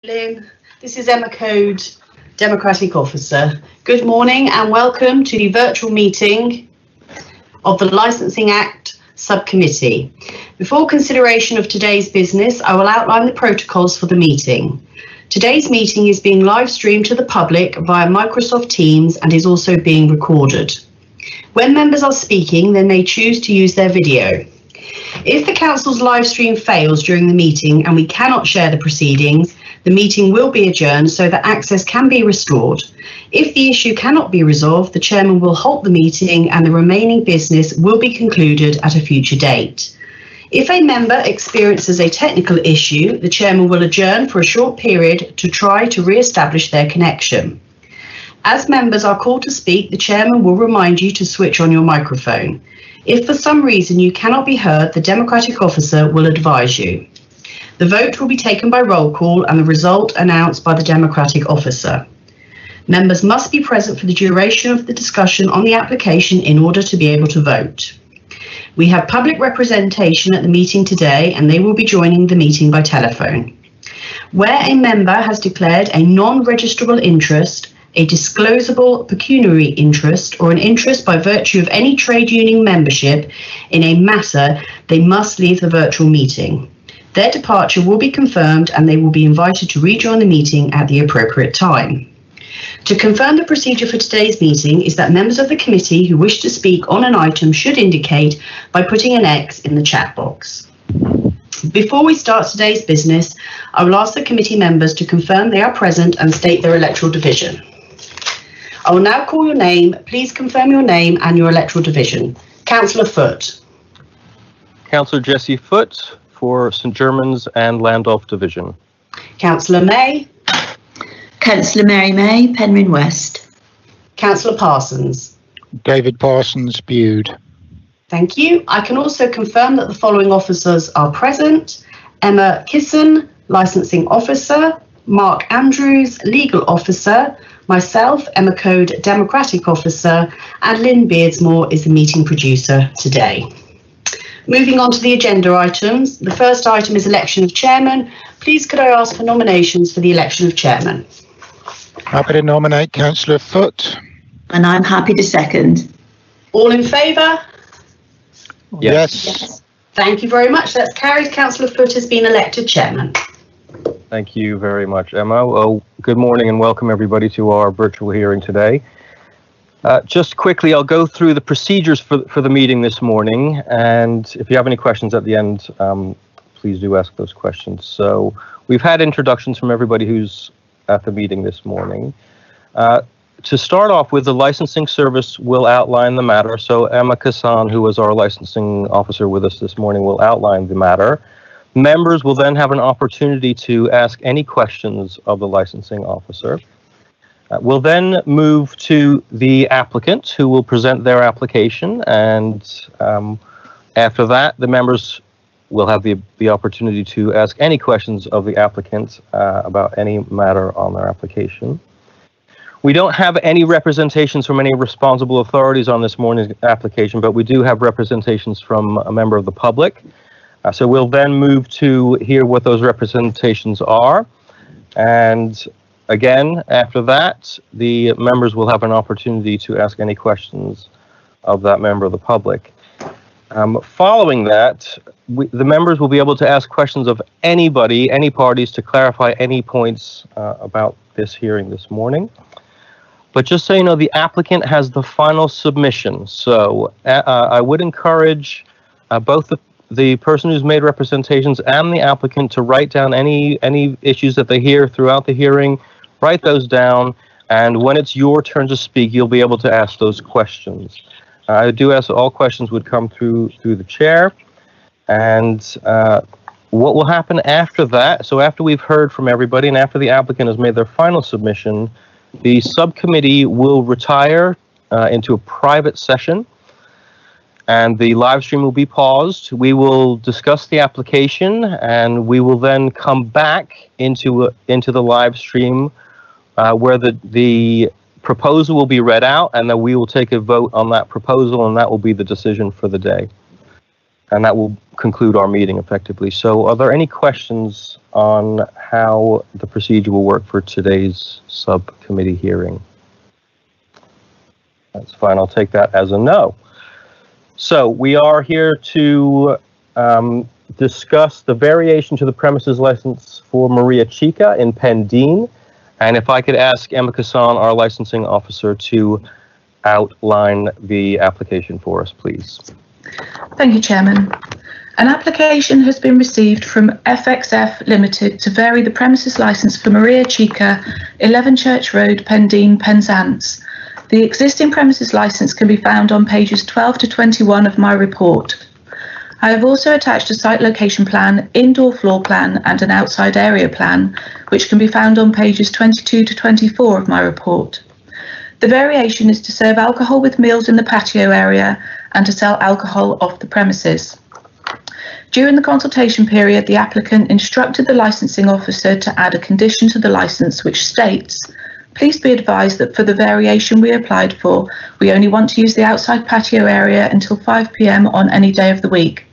Lynn. This is Emma Code, Democratic Officer. Good morning and welcome to the virtual meeting of the Licensing Act Subcommittee. Before consideration of today's business, I will outline the protocols for the meeting. Today's meeting is being live streamed to the public via Microsoft Teams and is also being recorded. When members are speaking, they may choose to use their video. If the Council's live stream fails during the meeting and we cannot share the proceedings, the meeting will be adjourned so that access can be restored. If the issue cannot be resolved, the Chairman will halt the meeting and the remaining business will be concluded at a future date. If a member experiences a technical issue, the Chairman will adjourn for a short period to try to re-establish their connection. As members are called to speak, the Chairman will remind you to switch on your microphone. If for some reason you cannot be heard, the Democratic Officer will advise you. The vote will be taken by roll call and the result announced by the Democratic Officer. Members must be present for the duration of the discussion on the application in order to be able to vote. We have public representation at the meeting today and they will be joining the meeting by telephone. Where a member has declared a non-registrable interest, a disclosable pecuniary interest, or an interest by virtue of any trade union membership in a matter, they must leave the virtual meeting. Their departure will be confirmed and they will be invited to rejoin the meeting at the appropriate time. To confirm the procedure for today's meeting is that members of the committee who wish to speak on an item should indicate by putting an X in the chat box. Before we start today's business, I will ask the committee members to confirm they are present and state their electoral division. I will now call your name. Please confirm your name and your electoral division. Councillor Foote. Councillor Jesse Foote for St Germans and Landulph Division. Councillor May. Councillor Mary May, Penryn West. Councillor Parsons. David Parsons, Bude. Thank you. I can also confirm that the following officers are present: Emma Kisson, Licensing Officer; Mark Andrews, Legal Officer; myself, Emma Code, Democratic Officer; and Lynn Beardsmore is the meeting producer today. Moving on to the agenda items. The first item is election of chairman. Please could I ask for nominations for the election of chairman? Happy to nominate Councillor Foote. And I'm happy to second. All in favour? Yes. Thank you very much. That's carried. Councillor Foote has been elected chairman. Thank you very much, Emma. Well, good morning and welcome everybody to our virtual hearing today. Just quickly, I'll go through the procedures for the meeting this morning, and if you have any questions at the end, please do ask those questions. So we've had introductions from everybody who's at the meeting this morning. To start off with, the licensing service will outline the matter. So Emma Kassan, who was our licensing officer with us this morning, will outline the matter. Members will then have an opportunity to ask any questions of the licensing officer. We'll then move to the applicant, who will present their application, and after that, the members will have the opportunity to ask any questions of the applicant about any matter on their application. We don't have any representations from any responsible authorities on this morning's application, but we do have representations from a member of the public. So we'll then move to hear what those representations are, and again, after that, the members will have an opportunity to ask any questions of that member of the public. Following that, the members will be able to ask questions of anybody, any parties, to clarify any points about this hearing this morning. But just so you know, the applicant has the final submission. So I would encourage both the person who's made representations and the applicant to write down any issues that they hear throughout the hearing. Write those down, and when it's your turn to speak, you'll be able to ask those questions. I do ask that all questions would come through the chair, and what will happen after that, so after we've heard from everybody and after the applicant has made their final submission, the subcommittee will retire into a private session, and the live stream will be paused. We will discuss the application, and we will then come back into the live stream where the proposal will be read out, and then we will take a vote on that proposal, and that will be the decision for the day. and that will conclude our meeting effectively. So are there any questions on how the procedure will work for today's subcommittee hearing? That's fine. I'll take that as a no. So we are here to discuss the variation to the premises license for Maria Chica in Pendine. And if I could ask Emma Kassan, our licensing officer, to outline the application for us, please. Thank you, Chairman. An application has been received from FXF Limited to vary the premises licence for Maria Chica, 11 Church Road, Pendine, Penzance. The existing premises licence can be found on pages 12 to 21 of my report. I have also attached a site location plan, indoor floor plan and an outside area plan, which can be found on pages 22 to 24 of my report. The variation is to serve alcohol with meals in the patio area and to sell alcohol off the premises. During the consultation period, the applicant instructed the licensing officer to add a condition to the licence which states, "Please be advised that for the variation we applied for, we only want to use the outside patio area until 5 p.m. on any day of the week."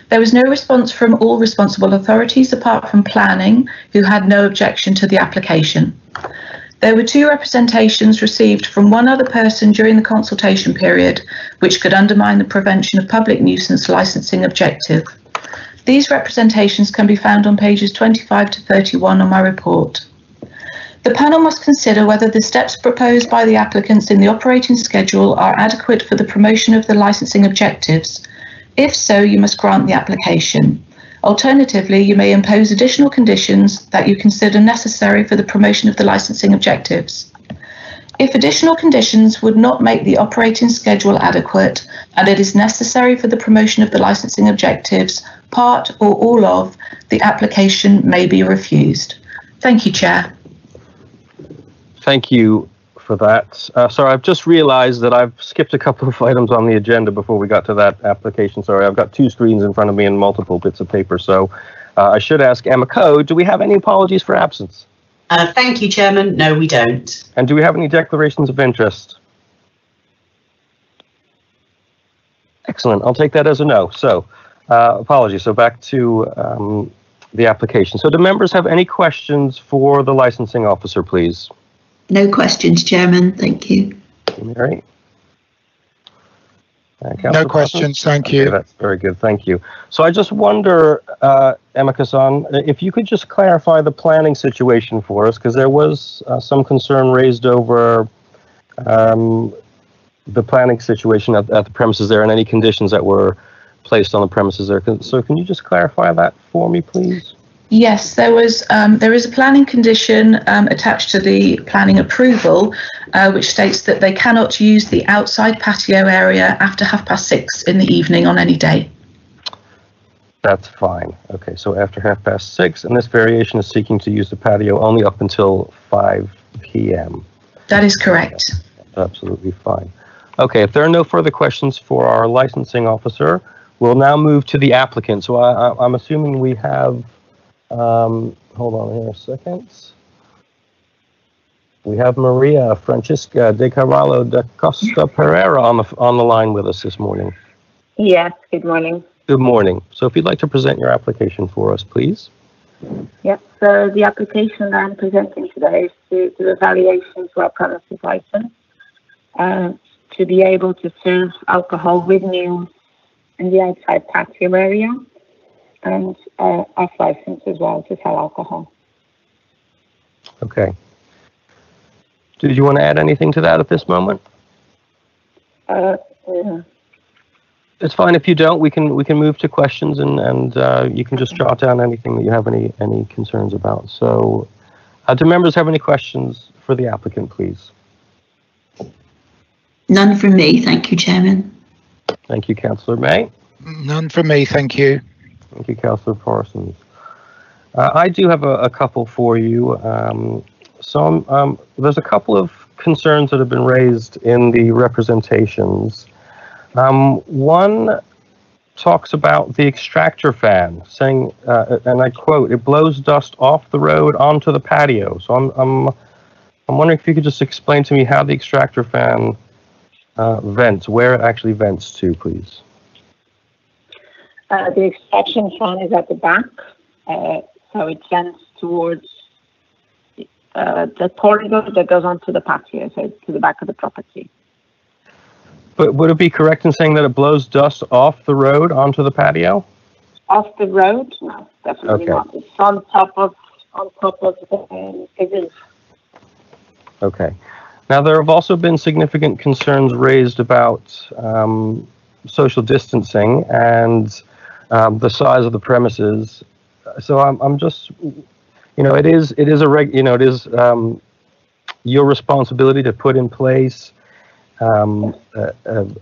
There was no response from all responsible authorities apart from planning, who had no objection to the application. There were 2 representations received from one other person during the consultation period, which could undermine the prevention of public nuisance licensing objective. These representations can be found on pages 25 to 31 of my report. The panel must consider whether the steps proposed by the applicants in the operating schedule are adequate for the promotion of the licensing objectives. If so, you must grant the application. Alternatively, you may impose additional conditions that you consider necessary for the promotion of the licensing objectives. If additional conditions would not make the operating schedule adequate and it is necessary for the promotion of the licensing objectives, part or all of the application may be refused. Thank you, Chair. Thank you for that. Sorry, I've just realized that I've skipped a couple of items on the agenda before we got to that application. Sorry, I've got 2 screens in front of me and multiple bits of paper. So I should ask Emma Coe, do we have any apologies for absence? Thank you, Chairman. No, we don't. And do we have any declarations of interest? Excellent. I'll take that as a no. So apologies. So back to the application. So do members have any questions for the licensing officer, please? No questions, Chairman. Thank you. Mary? No questions, thank you. Okay, that's very good, thank you. So I just wonder, Emma Kassan, if you could just clarify the planning situation for us, because there was some concern raised over the planning situation at the premises there and any conditions that were placed on the premises there. So can you just clarify that for me, please? Yes, there is a planning condition attached to the planning approval, which states that they cannot use the outside patio area after 6:30 in the evening on any day. That's fine. Okay, so after 6:30, and this variation is seeking to use the patio only up until 5 p.m. That is correct. That's absolutely fine. Okay, if there are no further questions for our licensing officer, we'll now move to the applicant. So I'm assuming we have, hold on here a second. We have Maria Francisca de Carvalho da Costa Pereira on the line with us this morning. Yes, good morning. Good morning. So if you'd like to present your application for us, please. Yep, so the application that I'm presenting today is to do a variation to our premises license to be able to serve alcohol with meals in the outside patio area, and off license as well to sell alcohol. Okay. Did you want to add anything to that at this moment? Yeah. It's fine if you don't. We can move to questions and you can just jot down anything that you have any concerns about. So, do members have any questions for the applicant, please? None from me, thank you, Chairman. Thank you, Councillor May. None from me, thank you. Thank you, Councillor Parsons. I do have a couple for you. There's a couple of concerns that have been raised in the representations. One talks about the extractor fan, saying, and I quote, "It blows dust off the road onto the patio." So I'm wondering if you could just explain to me how the extractor fan vents, where it actually vents to, please. The extraction fan is at the back, so it vents towards the corridor that goes onto the patio, so to the back of the property. But would it be correct in saying that it blows dust off the road onto the patio? Off the road? No, definitely Okay. not. It's on top of the roof. Okay. Now, there have also been significant concerns raised about social distancing and the size of the premises. So I'm just, it is your responsibility to put in place a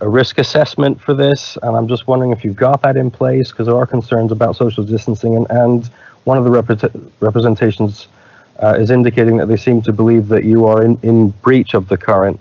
risk assessment for this, and I'm just wondering if you've got that in place, because there are concerns about social distancing, and one of the representations is indicating that they seem to believe that you are in breach of the current